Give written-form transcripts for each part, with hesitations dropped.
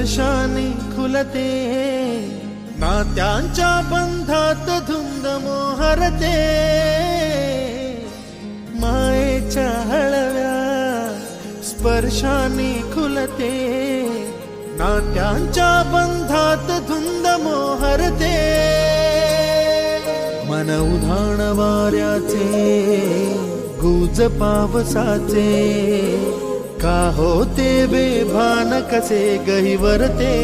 स्पर्शाने खुलते, नात्यांच्या बंधात धुंद मोहरते, मायेच्या हळव्या स्पर्शाने खुलते, नात्यांच्या बंधात धुंद मोहरते, मन उधाण वाऱ्याचे गुज पावसाचे, का होते बेभान कसे गहिवरते,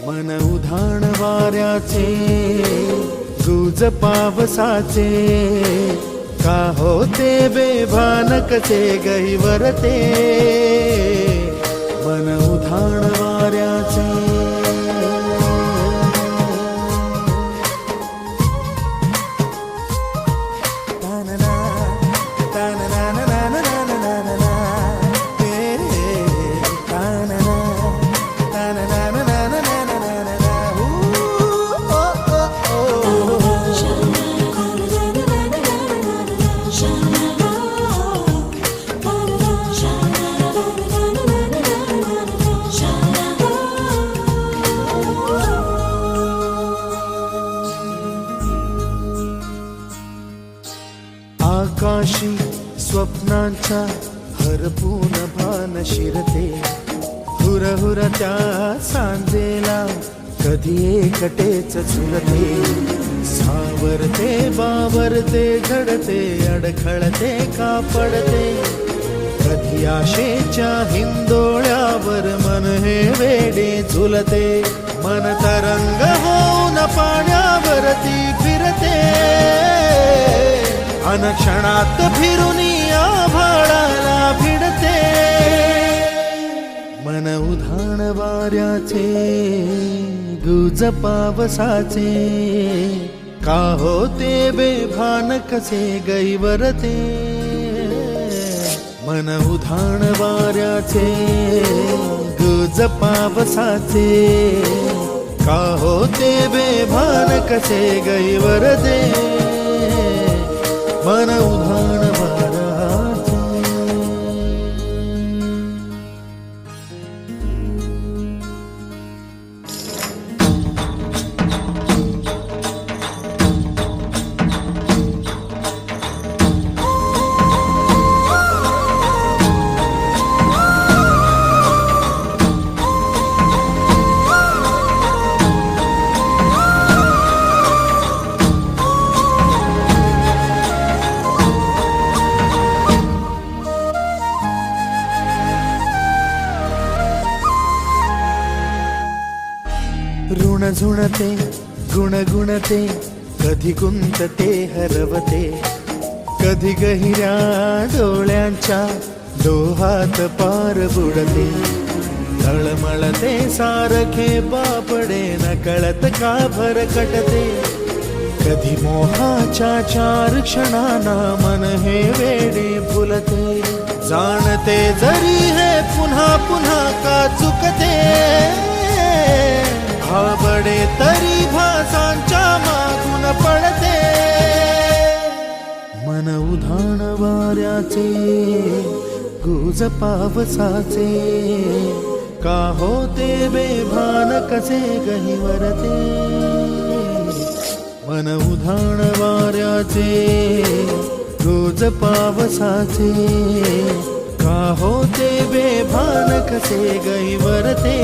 मन उधाण वाऱ्याचे गुज पावसाचे, का होते बेभान कसे गहिवरते, मन उधाण वाऱ्याचे. आकाशी स्वप्नांच्या हरपून भान शिरते, हुरहुर त्या सांजेला कधी एकटेच झुलते, सावरते बावरते घडते अडखळते का पडते, कधी आशेच्या हिंदोळ्यावर मन हे वेडे झुलते, मन तरंग होऊन पाण्यावरती फिरते, अनक्षणात फिरून आभाळाला भिडते, मन उधाण वाऱ्याचे गुज पावसाचे, का होते बेभान कसे गहिवरते, मन उधाण वाऱ्याचे गुज पावसाचे, का होते बेभान कसे गहिवरते, मन उधाण वाऱ्याचे. ऋण झुणते गुणगुणते, कधी गुंतते हरवते, कधी गहिऱ्या डोळ्यांच्या डोहात पार बुडते, तळमळते सारखे बापडे नकळत का भरकटते, कधी मोहाच्या चार क्षणांना मन हे वेडे फुलते, जाणते जरी हे पुन्हा पुन्हा का चुकते, भाबडे तरी भासांच्या मागून पडते, मन उधाण वाऱ्याचे गुज पावसाचे, का होते बेभान कसे गहिवरते, मन उधाण वाऱ्याचे गुज पावसाचे, का होते बेभान कसे गहिवरते.